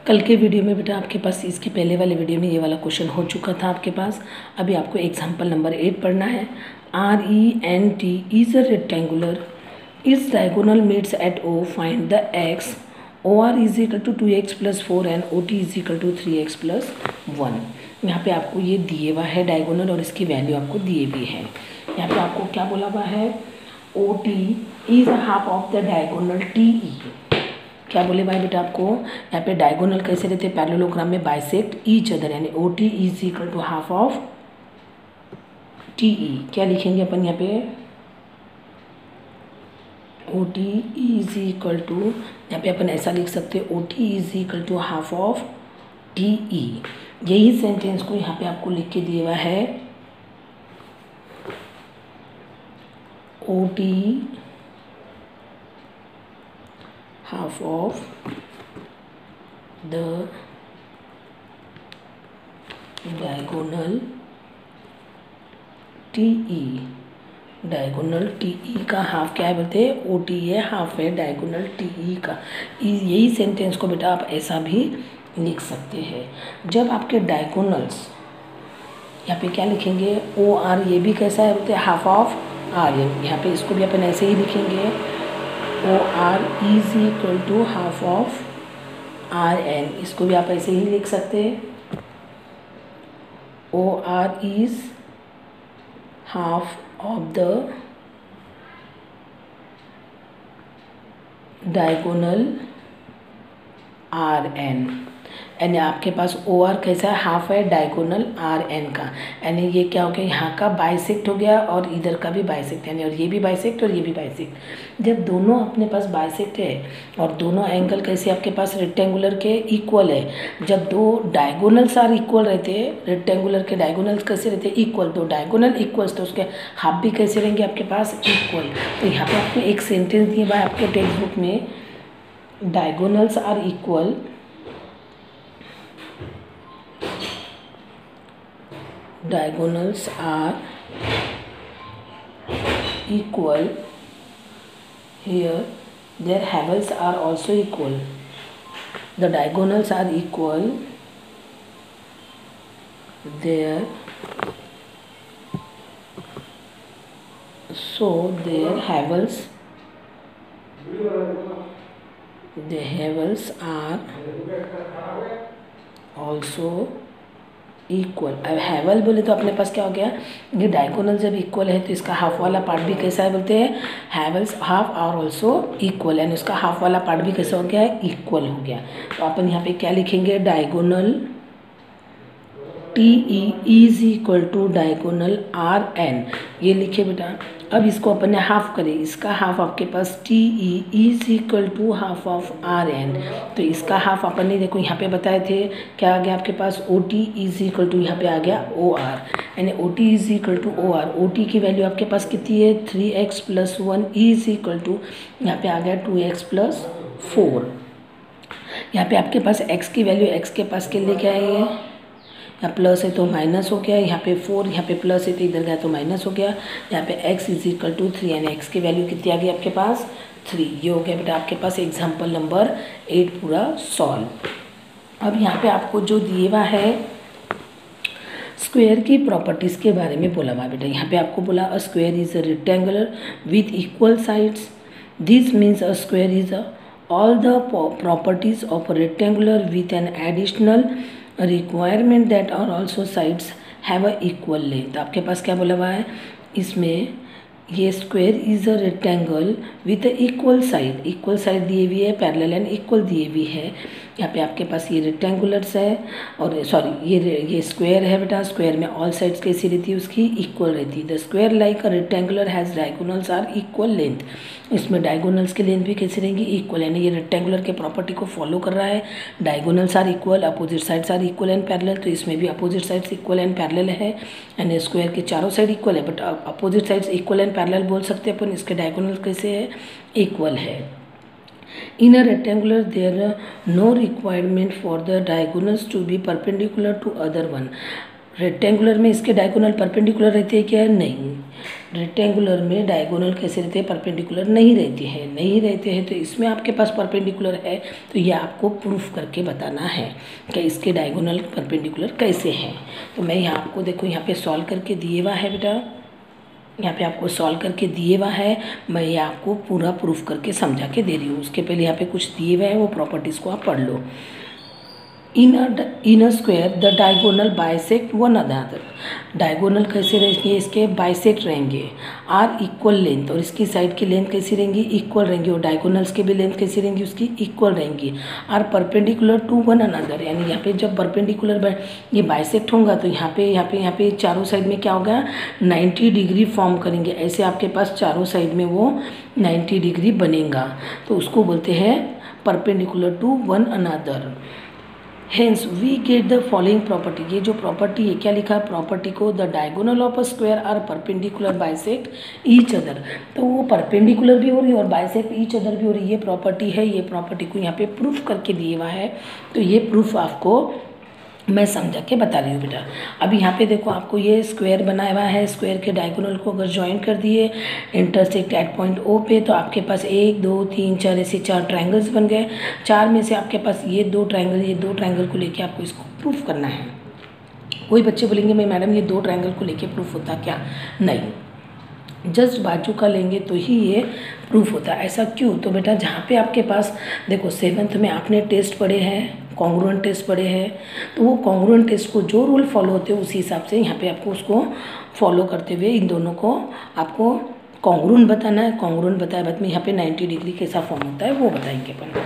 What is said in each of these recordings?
कल के वीडियो में बेटा आपके पास इसके पहले वाले वीडियो में ये वाला क्वेश्चन हो चुका था आपके पास। अभी आपको एग्जाम्पल नंबर 8 पढ़ना है। RENT is a rectangular is diagonal meets at O, find the x। OR is equal to 2x + 4 and OT is equal to 3x + 1। यहाँ पे आपको ये दिए हुआ है डायगोनल और इसकी वैल्यू आपको दिए भी है। यहाँ पे आपको क्या बोला हुआ है, OT is half of the diagonal TE। क्या बोले भाई बेटा आपको, यहाँ पे डायगोनल कैसे रहते हैं, पैरेललोग्राम में बाइसेक्ट ईच अदर, यानी OT is equal to half of TE। क्या लिखेंगे अपन यहाँ पे, OT इज इक्वल टू, यहाँ पे अपन ऐसा लिख सकते हैं OT is equal to half of TE। यही सेंटेंस को यहाँ पे आपको लिख के दिया हुआ है, OT half of the diagonal TE। Diagonal TE का हाफ क्या है बोलते हैं, OT है, हाफ है डायगोनल TE का। यही सेंटेंस को बेटा आप ऐसा भी लिख सकते हैं। जब आपके डायगोनल्स यहाँ पे क्या लिखेंगे, OR, ये भी कैसा है बोलते हैं, हाफ ऑफ RN। यहाँ पे इसको भी अपन ऐसे ही लिखेंगे, OR is equal to half of RN। इसको भी आप ऐसे ही लिख सकते हैं, OR is half of the diagonal RN। यानी आपके पास OR कैसा है, हाफ है डायगोनल RN का, यानी ये क्या हो गया, यहाँ का बाइसेक्ट हो गया और इधर का भी बाइसेक्ट, यानी और ये भी बाइसेक्ट और ये भी बाइसेक्ट। जब दोनों अपने पास बाइसेक्ट है और दोनों एंगल कैसे आपके पास रेक्टेंगुलर के इक्वल है, जब दो डायगोनल्स आर इक्वल रहते हैं, रेक्टेंगुलर के डायगोनल्स कैसे रहते हैं, इक्वल, तो डायगोनल इक्वल्स तो उसके हाफ भी कैसे रहेंगे आपके पास, इक्वल। तो यहाँ पे आपको एक सेंटेंस दिया हुआ है आपके टेक्स्ट बुक में, diagonals are equal, diagonals are equal, here their havels are also equal, the diagonals are equal, there so their havels are also equal. अब हैवल बोले तो अपने पास क्या हो गया, ये डायगोनल जब इक्वल है तो इसका हाफ वाला पार्ट भी कैसा है बोलते हैं, halves half are also equal, यानी उसका हाफ वाला पार्ट भी कैसा हो गया है, इक्वल हो गया। तो अपन यहाँ पे क्या लिखेंगे, diagonal TE is equal to diagonal RN, ये लिखे बेटा। अब इसको अपन ने हाफ करें, इसका हाफ आपके पास TE is equal to half of RN, तो इसका हाफ अपन ने देखो यहाँ पे बताए थे, क्या आ गया आपके पास, OT इज इक्वल टू, यहाँ पे आ गया OR, यानी OT is equal to OR। OT की वैल्यू आपके पास कितनी है, 3x + 1 इज इक्वल टू, यहाँ पे आ गया 2x + 4। यहाँ पे आपके पास x की वैल्यू, x के पास के लिए क्या है, यहाँ प्लस है तो माइनस हो गया, यहाँ पे 4, यहाँ पे प्लस है तो इधर गया तो माइनस हो गया, यहाँ पे x इज इक्वल टू 3, यानी x की वैल्यू कितनी आ गई आपके पास, 3। ये हो गया बेटा आपके पास एग्जाम्पल नंबर 8 पूरा सॉल्व। अब यहाँ पे आपको जो दिए हुआ है स्क्वायर की प्रॉपर्टीज़ के बारे में बोला हुआ बेटा। यहाँ पे आपको बोला, a square is a rectangular with equal sides, this means a square is all the properties of a rectangular with an additional requirement that are also sides have a equal length। आपके पास क्या बोला हुआ है इसमें, ये square is a rectangle with equal side दिए हुई है, पैरेलल एंड इक्वल दिए हुई है। यहाँ पे आपके पास ये रेक्टेंगुलर्स है और सॉरी ये स्क्वायर है बेटा, स्क्वायर में ऑल साइड्स कैसी रहती है, उसकी इक्वल रहती है। The square like a rectangular has diagonals are equal length, इसमें डायगोनल्स की लेंथ भी कैसी रहेंगी, इक्वल, यानी ये रेक्टेंगुलर के प्रॉपर्टी को फॉलो कर रहा है। Diagonals are equal, opposite sides are equal and parallel, तो इसमें भी opposite sides equal and parallel है, यानी स्क्वायर के चारों साइड इक्वल है, but opposite sides equal and parallel बोल सकते हैं अपन, इसके डायगोनल कैसे है, इक्वल है। In a rectangular there are no requirement for the diagonals to be perpendicular to other one। Rectangular में इसके डायगोनल परपेंडिकुलर रहते हैं क्या? नहीं, रेक्टेंगुलर में डायगोनल कैसे रहते हैं? परपेंडिकुलर नहीं रहते हैं, नहीं रहते हैं। तो इसमें आपके पास परपेंडिकुलर है, तो ये आपको प्रूफ करके बताना है कि इसके डायगोनल परपेंडिकुलर कैसे हैं। तो मैं यहाँ आपको देखो यहाँ पे सॉल्व करके दिए हुआ है बेटा, यहाँ पे आपको सॉल्व करके दिए हुआ है, मैं ये आपको पूरा प्रूफ करके समझा के दे रही हूँ। उसके पहले यहाँ पे कुछ दिए हुए हैं, वो प्रॉपर्टीज़ को आप पढ़ लो। In a square the diagonal bisect one another. Diagonal कैसे रहेंगे? इसके बाइसेक्ट रहेंगे, आर इक्वल लेंथ, और इसकी साइड की लेंथ कैसी रहेंगी? इक्वल रहेंगी, और डायगोनल्स की भी लेंथ कैसी रहेंगी? उसकी इक्वल रहेंगी। Are perpendicular to one another, यानी यहाँ पे जब परपेंडिकुलर ये बाइसेक्ट होगा तो यहाँ पे चारों साइड में क्या होगा? 90 डिग्री फॉर्म करेंगे। ऐसे आपके पास चारों साइड में वो 90 डिग्री बनेगा, तो उसको बोलते हैं perpendicular to one another. Hence we get the following property. ये जो प्रॉपर्टी है, क्या लिखा है प्रॉपर्टी को? The diagonal of a square are perpendicular bisect each other. तो वो परपेंडिकुलर भी हो रही है और बाइसेक्ट ईच अदर भी हो रही है। ये प्रॉपर्टी है, ये प्रॉपर्टी को यहाँ पे प्रूफ करके दिए हुआ है। तो ये प्रूफ आपको मैं समझा के बता रही हूँ बेटा। अब यहाँ पे देखो आपको ये स्क्वायर बनाया हुआ है, स्क्वायर के डायगोनल को अगर ज्वाइन कर दिए इंटरसेक्ट एट पॉइंट ओ पे, तो आपके पास 1 2 3 4 ऐसे 4 ट्रायंगल्स बन गए। 4 में से आपके पास ये दो ट्रायंगल को लेके आपको इसको प्रूफ करना है। कोई बच्चे बोलेंगे मैं मैडम ये 2 ट्रायंगल को लेके प्रूफ होता क्या? नहीं, जस्ट बाजू का लेंगे तो ही ये प्रूफ होता है। ऐसा क्यों? तो बेटा जहाँ पे आपके पास देखो 7th में आपने टेस्ट पढ़े हैं, कॉन्ग्रुएंट टेस्ट पढ़े हैं, तो वो कॉन्ग्रुएंट टेस्ट को जो रूल फॉलो होते हैं उसी हिसाब से यहाँ पे आपको उसको फॉलो करते हुए इन दोनों को आपको कॉन्ग्रुएंट बताना है। कॉन्ग्रुएंट बताए बाद में यहाँ पे 90 डिग्री कैसा फॉर्म होता है वो बताएंगे अपन।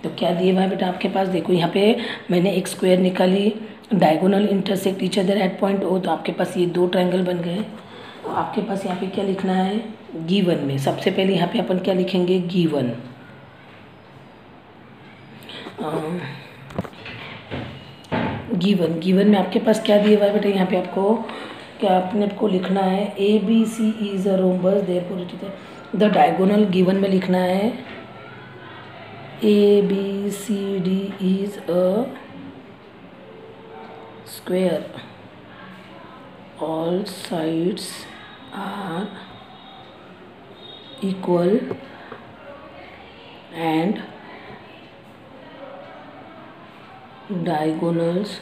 तो क्या दिए हुआ है बेटा आपके पास? देखो यहाँ पे मैंने एक स्क्वायर निकाली, diagonal intersect each other at point O, तो आपके पास ये 2 ट्रायंगल बन गए। तो आपके पास यहाँ पे क्या लिखना है? गिवन में सबसे पहले यहाँ पे अपन क्या लिखेंगे? गिवन। गिवन में आपके पास क्या दिया हुआ है बेटा? यहाँ पे आपको क्या अपने को लिखना है? ABC is a rhombus, therefore it is the diagonal. Given में लिखना है ABCD is a square, all sides are equal and diagonals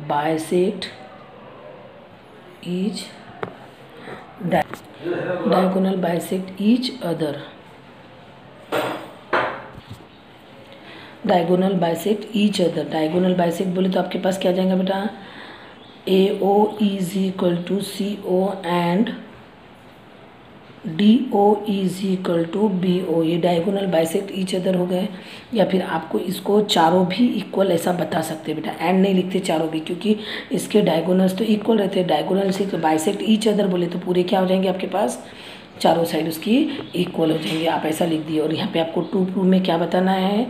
bisect each diagonal bisect each other। Diagonal bisect each other, diagonal bisect बोले तो आपके पास क्या आ जाएगा बेटा? AO is equal to CO and DO is equal to BO। ये diagonal bisect each other हो गए। या फिर आपको इसको चारों भी इक्वल ऐसा बता सकते हैं बेटा, एंड नहीं लिखते चारों भी, क्योंकि इसके डायगोनल्स तो इक्वल रहते हैं। डायगोनल से बाइसेक्ट ईच अदर बोले तो पूरे क्या हो जाएंगे आपके पास? चारों साइड उसकी इक्वल हो जाएंगे। आप ऐसा लिख दिए। और यहाँ पे आपको टू प्रूफ में क्या बताना है?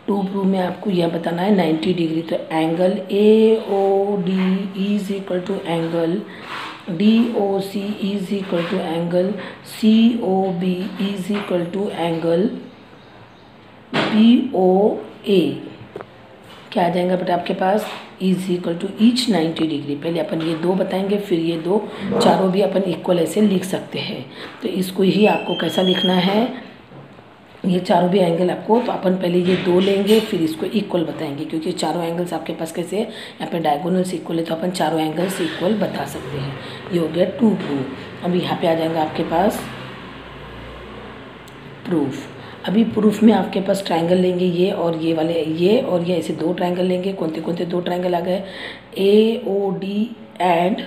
टू प्रूफ में आपको यह बताना है 90 डिग्री। तो angle AOD is equal to angle DOC is equal to angle COB is equal to angle BOA। क्या आ जाएगा बेटा आपके पास? Is equal to each 90 degree. पहले अपन ये 2 बताएंगे, फिर ये 2 चारों भी अपन इक्वल ऐसे लिख सकते हैं। तो इसको ही आपको कैसा लिखना है? ये चारों भी एंगल आपको, तो अपन पहले ये 2 लेंगे फिर इसको इक्वल बताएंगे, क्योंकि चारों एंगल्स आपके पास कैसे यहाँ पे डायगोनल्स इक्वल है, तो अपन चारों एंगल्स इक्वल बता सकते हैं। ये हो गया टू प्रूफ। अभी यहाँ पे आ जाएगा आपके पास प्रूफ। अभी प्रूफ में आपके पास ट्रायंगल लेंगे, ये और ये वाले, ये और ये ऐसे 2 ट्रायंगल लेंगे। कौन से 2 ट्रायंगल आ गए? AOD and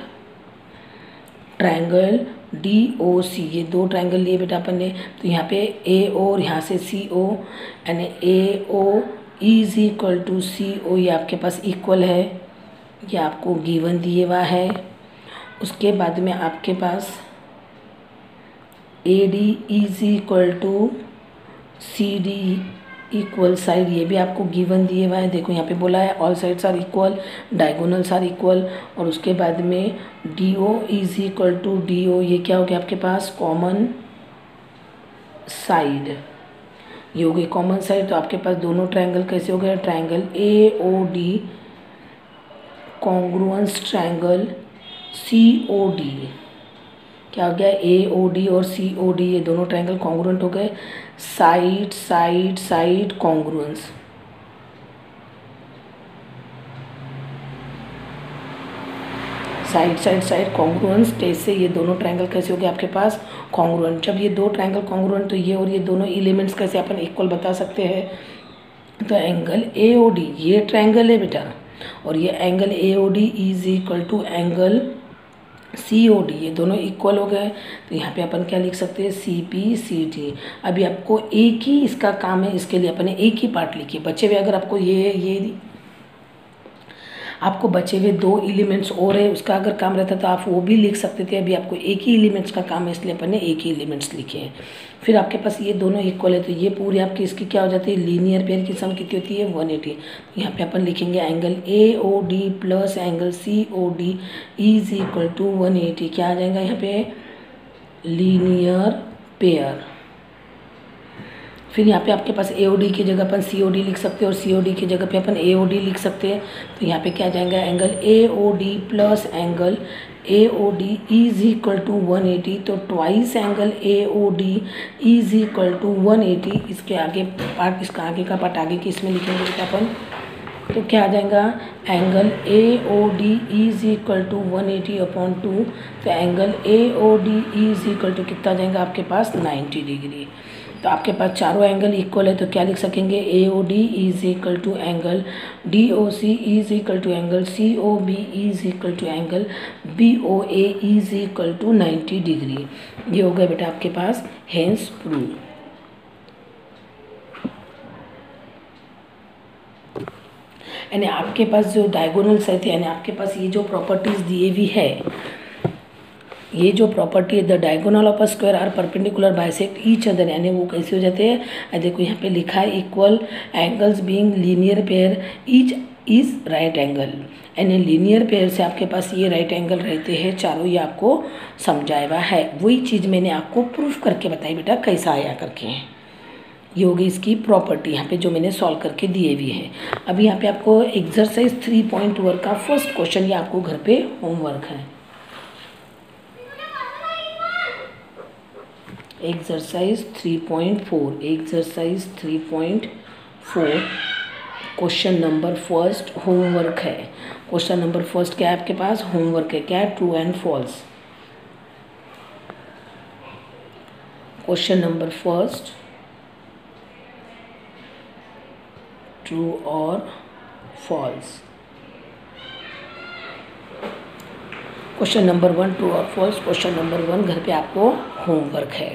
triangle DOC। ये 2 ट्रायंगल लिए बेटा अपन ने। तो यहाँ पे AO और यहाँ से CO, यानी AO is equal to CO, ये आपके पास इक्वल है। ये आपको गिवन दिए हुआ है। उसके बाद में आपके पास AD is equal to CD equal side, ये भी आपको गिवन दिए हुआ है। देखो यहाँ पे बोला है all sides are equal, diagonals are equal. और उसके बाद में DO is equal to DO, ये क्या हो गया आपके पास? Common side. ये हो गई कॉमन साइड। तो आपके पास दोनों ट्रायंगल कैसे हो गए, triangle AOD congruence triangle COD, क्या हो गया, AOD और COD ये दोनों ट्रायंगल कॉन्ग्रुएंट हो गए। Side side side congruence, side side side congruence कैसे, ये दोनों ट्रायंगल कैसे हो गए आपके पास कॉन्ग्रुएंट। जब ये दो ट्रायंगल कॉन्ग्रुएंट तो ये और ये दोनों एलिमेंट्स कैसे अपन इक्वल बता सकते हैं। तो एंगल AOD ये ट्रायंगल है बेटा, और ये angle AOD is equal to angle COD, ये दोनों इक्वल हो गए। तो यहाँ पे अपन क्या लिख सकते हैं, CPCT। अभी आपको एक ही इसका काम है, इसके लिए अपन ने एक ही पार्ट लिखिए। बचे हुए अगर आपको ये आपको बचे हुए दो एलिमेंट्स और है, उसका अगर काम रहता तो आप वो भी लिख सकते थे। अभी आपको एक ही एलिमेंट्स का काम है, इसलिए अपन ने एक ही एलिमेंट्स लिखे हैं। फिर आपके पास ये दोनों इक्वल है, तो ये पूरी आपकी इसकी क्या हो जाती है, लीनियर पेयर की सम कितनी होती है 180। तो यहाँ पे अपन लिखेंगे angle AOD plus angle COD is equal to 180। क्या आ जाएगा यहाँ पे, लीनियर पेयर। फिर यहाँ पे आपके पास AOD की जगह अपन COD लिख सकते हैं और COD की जगह पे अपन AOD लिख सकते हैं। तो यहाँ पे क्या आ जाएगा, angle AOD plus angle AOD is equal to 180। तो twice angle AOD is equal to 180। इसके आगे पार्ट, इसका आगे का पार्ट आगे की इसमें लिखेंगे बेटा अपन। तो क्या आ जाएगा, angle AOD is equal to 180 upon 2। तो angle AOD is equal to कितना जाएगा आपके पास 90 डिग्री। तो आपके पास चारों एंगल इक्वल है, तो क्या लिख सकेंगे, AOD is equal to angle DOC is equal to angle COB is equal to angle BOA is equal to 90 degree. ये हो गया बेटा आपके पास हेंस प्रूव। यानी आपके पास जो डायगोनल साइड है, यानी आपके पास ये जो प्रॉपर्टीज दिए हुई है, ये जो प्रॉपर्टी है, the diagonal of a square are perpendicular bisect each other, यानी वो कैसे हो जाते हैं, देखो यहाँ पे लिखा है equal angles being linear pair each is right angle. यानी लीनियर पेयर से आपके पास ये राइट एंगल रहते हैं चारों, ये आपको समझाया हुआ है। वही चीज़ मैंने आपको प्रूफ करके बताई बेटा कैसा आया करके। ये होगी इसकी प्रॉपर्टी यहाँ पे जो मैंने सॉल्व करके दिए हुए हैं। अभी यहाँ पे आपको एक्सरसाइज 3.1 का फर्स्ट क्वेश्चन, ये आपको घर पे होमवर्क है। Exercise 3.4, exercise 3.4 question number first homework है। क्वेश्चन नंबर फर्स्ट क्या है आपके पास, होमवर्क है, क्या है, true and false. Question number first, true और फॉल्स। क्वेश्चन नंबर 1 ट्रू और फॉल्स। क्वेश्चन नंबर 1 घर पे आपको होमवर्क है।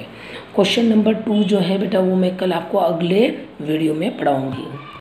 क्वेश्चन नंबर 2 जो है बेटा वो मैं कल आपको अगले वीडियो में पढ़ाऊंगी।